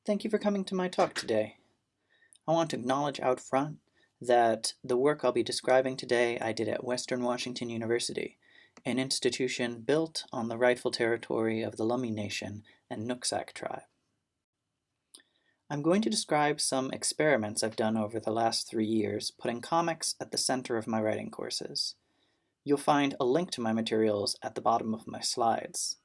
Thank you for coming to my talk today. I want to acknowledge out front that the work I'll be describing today I did at Western Washington University, an institution built on the rightful territory of the Lummi Nation and Nooksack tribe. I'm going to describe some experiments I've done over the last 3 years, putting comics at the center of my writing courses. You'll find a link to my materials at the bottom of my slides.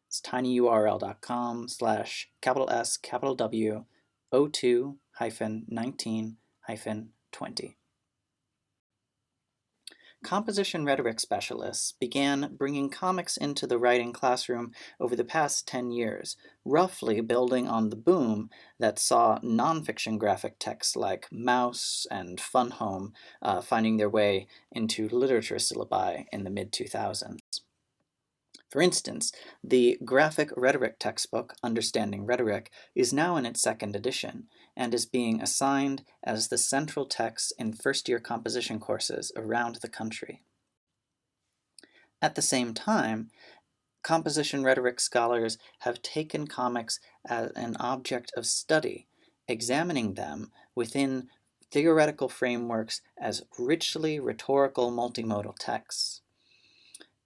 It's tinyurl.com/SW02-19-20. Composition rhetoric specialists began bringing comics into the writing classroom over the past 10 years, roughly building on the boom that saw nonfiction graphic texts like Mouse and Fun Home finding their way into literature syllabi in the mid-2000s. For instance, the graphic rhetoric textbook, Understanding Rhetoric, is now in its 2nd edition and is being assigned as the central text in first-year composition courses around the country. At the same time, composition rhetoric scholars have taken comics as an object of study, examining them within theoretical frameworks as richly rhetorical multimodal texts.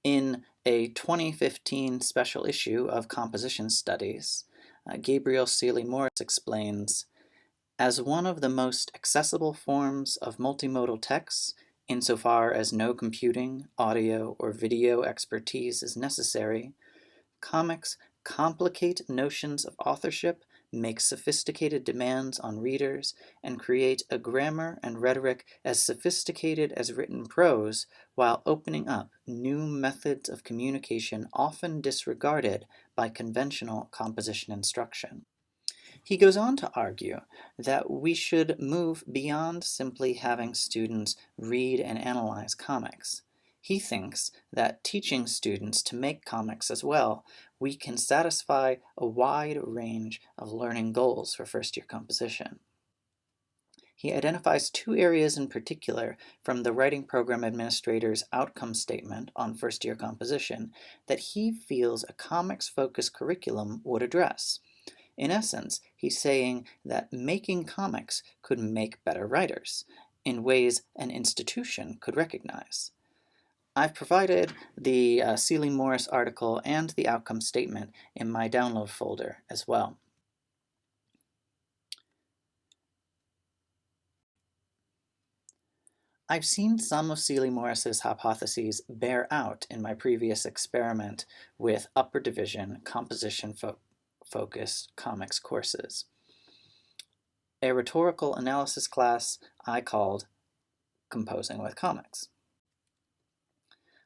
In a 2015 special issue of Composition Studies, Gabriel Seeley-Morris explains, as one of the most accessible forms of multimodal texts, insofar as no computing, audio, or video expertise is necessary, comics complicate notions of authorship, make sophisticated demands on readers, and create a grammar and rhetoric as sophisticated as written prose, while opening up new methods of communication often disregarded by conventional composition instruction. He goes on to argue that we should move beyond simply having students read and analyze comics. He thinks that teaching students to make comics as well, we can satisfy a wide range of learning goals for first-year composition. He identifies 2 areas in particular from the writing program administrator's outcome statement on first-year composition that he feels a comics-focused curriculum would address. In essence, he's saying that making comics could make better writers in ways an institution could recognize. I've provided the Seeley-Morris article and the outcome statement in my download folder as well. I've seen some of Seeley-Morris's hypotheses bear out in my previous experiment with upper division composition-focused comics courses. A rhetorical analysis class I called Composing with Comics.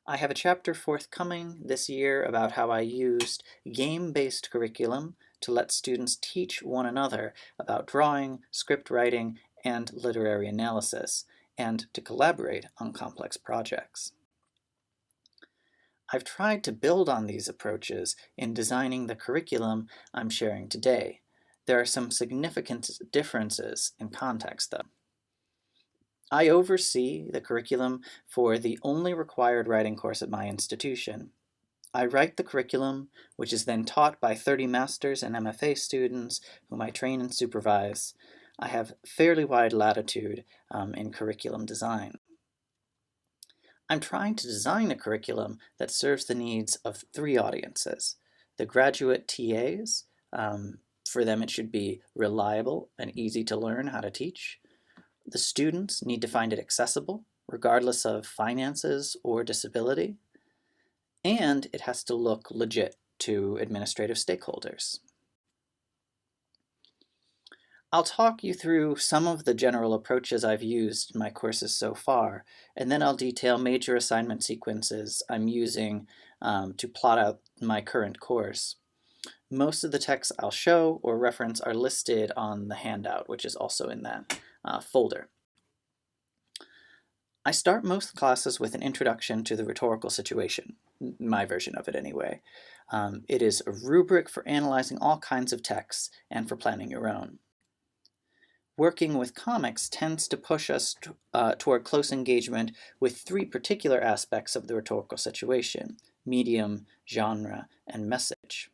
I have a chapter forthcoming this year about how I used game-based curriculum to let students teach one another about drawing, script writing, and literary analysis, and to collaborate on complex projects. I've tried to build on these approaches in designing the curriculum I'm sharing today. There are some significant differences in context, though. I oversee the curriculum for the only required writing course at my institution. I write the curriculum, which is then taught by 30 master's and MFA students whom I train and supervise. I have fairly wide latitude in curriculum design. I'm trying to design a curriculum that serves the needs of 3 audiences. The graduate TAs, for them it should be reliable and easy to learn how to teach. The students need to find it accessible, regardless of finances or disability, and it has to look legit to administrative stakeholders. I'll talk you through some of the general approaches I've used in my courses so far, and then I'll detail major assignment sequences I'm using to plot out my current course. Most of the texts I'll show or reference are listed on the handout, which is also in that folder. I start most classes with an introduction to the rhetorical situation, my version of it anyway. It is a rubric for analyzing all kinds of texts and for planning your own. Working with comics tends to push us toward close engagement with 3 particular aspects of the rhetorical situation: medium, genre, and message.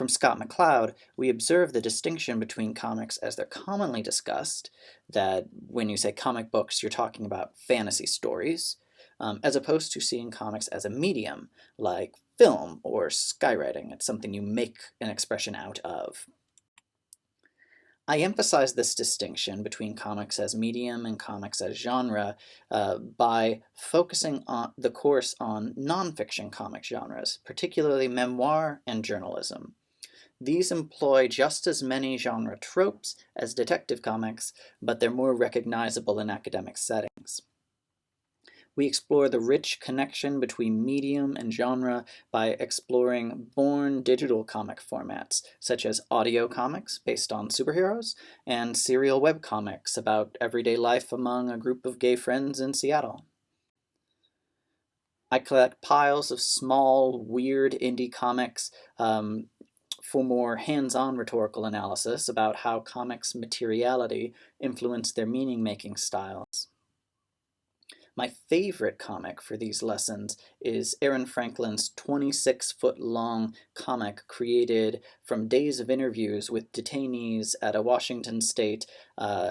From Scott McCloud, we observe the distinction between comics as they're commonly discussed, that when you say comic books, you're talking about fantasy stories, as opposed to seeing comics as a medium, like film or skywriting. It's something you make an expression out of. I emphasize this distinction between comics as medium and comics as genre by focusing on the course on nonfiction comic genres, particularly memoir and journalism. These employ just as many genre tropes as detective comics, but they're more recognizable in academic settings. We explore the rich connection between medium and genre by exploring born digital comic formats, such as audio comics based on superheroes, and serial webcomics about everyday life among a group of gay friends in Seattle. I collect piles of small, weird indie comics for more hands-on rhetorical analysis about how comics' materiality influenced their meaning-making styles. My favorite comic for these lessons is Aaron Franklin's 26-foot-long comic created from days of interviews with detainees at a Washington State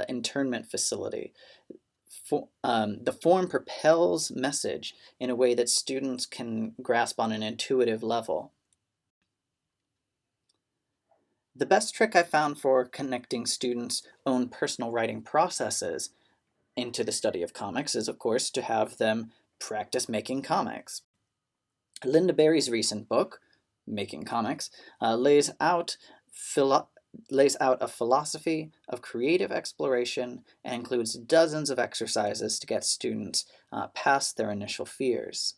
internment facility. The form propels message in a way that students can grasp on an intuitive level. The best trick I found for connecting students' own personal writing processes into the study of comics is, of course, to have them practice making comics. Linda Berry's recent book, Making Comics, lays out a philosophy of creative exploration and includes dozens of exercises to get students past their initial fears.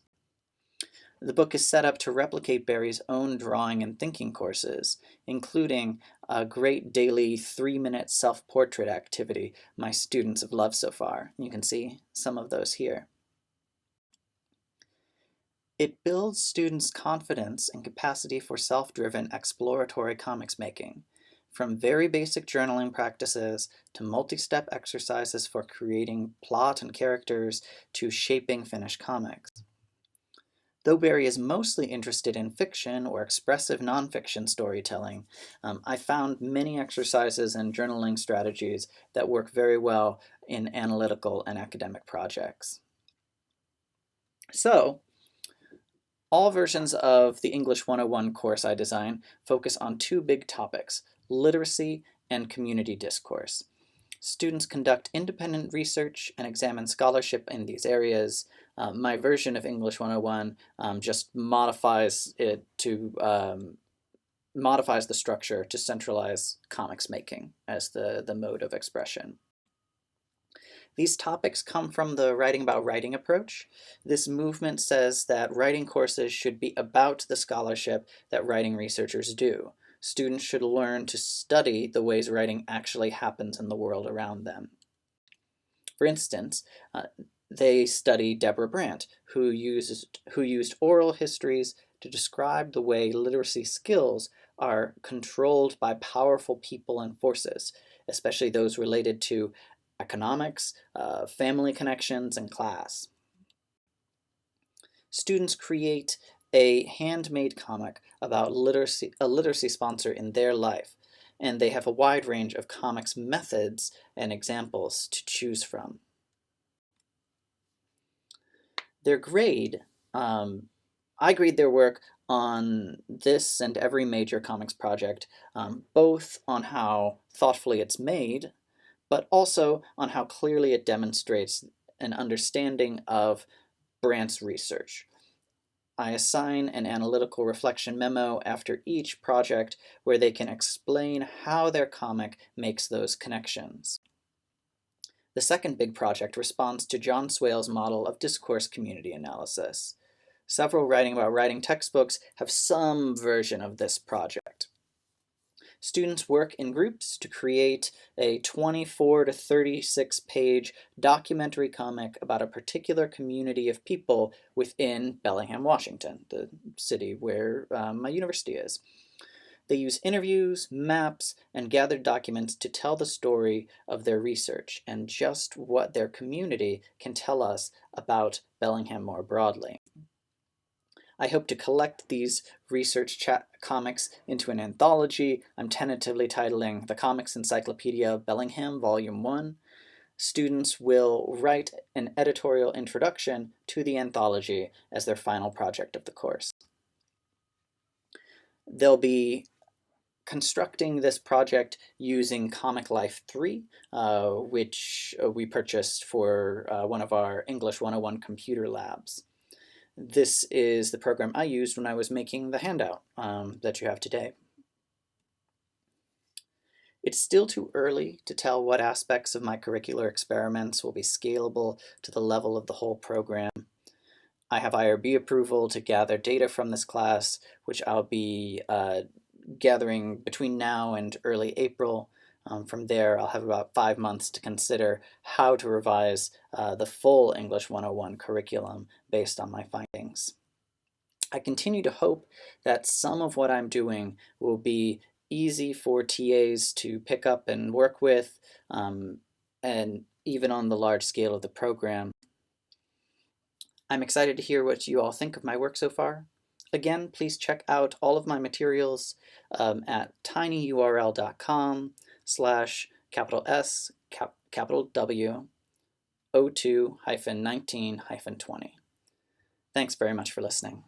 The book is set up to replicate Berry's own drawing and thinking courses, including a great daily 3-minute self-portrait activity my students have loved so far. You can see some of those here. It builds students' confidence and capacity for self-driven exploratory comics making, from very basic journaling practices to multi-step exercises for creating plot and characters to shaping finished comics. Though Berry is mostly interested in fiction or expressive nonfiction storytelling, I found many exercises and journaling strategies that work very well in analytical and academic projects. So, all versions of the English 101 course I design focus on two big topics: literacy and community discourse. Students conduct independent research and examine scholarship in these areas. My version of English 101 just modifies the structure to centralize comics making as the mode of expression. These topics come from the Writing About Writing approach. This movement says that writing courses should be about the scholarship that writing researchers do. Students should learn to study the ways writing actually happens in the world around them. For instance, they study Deborah Brandt, who used oral histories to describe the way literacy skills are controlled by powerful people and forces, especially those related to economics, family connections, and class. Students create a handmade comic about a literacy sponsor in their life, and they have a wide range of comics methods and examples to choose from. Their grade, I grade their work on this and every major comics project, both on how thoughtfully it's made, but also on how clearly it demonstrates an understanding of Brandt's research. I assign an analytical reflection memo after each project where they can explain how their comic makes those connections. The second big project responds to John Swale's model of discourse community analysis. Several Writing About Writing textbooks have some version of this project. Students work in groups to create a 24 to 36 page documentary comic about a particular community of people within Bellingham, Washington, the city where my university is. They use interviews, maps, and gathered documents to tell the story of their research and just what their community can tell us about Bellingham more broadly. I hope to collect these research comics into an anthology I'm tentatively titling The Comics Encyclopedia of Bellingham, Volume 1. Students will write an editorial introduction to the anthology as their final project of the course. They'll be constructing this project using Comic Life 3, which we purchased for one of our English 101 computer labs. This is the program I used when I was making the handout that you have today. It's still too early to tell what aspects of my curricular experiments will be scalable to the level of the whole program. I have IRB approval to gather data from this class, which I'll be gathering between now and early April. From there, I'll have about 5 months to consider how to revise the full English 101 curriculum based on my findings. I continue to hope that some of what I'm doing will be easy for TAs to pick up and work with, and even on the large scale of the program. I'm excited to hear what you all think of my work so far. Again, please check out all of my materials at tinyurl.com/S W 02-19-20. Thanks very much for listening.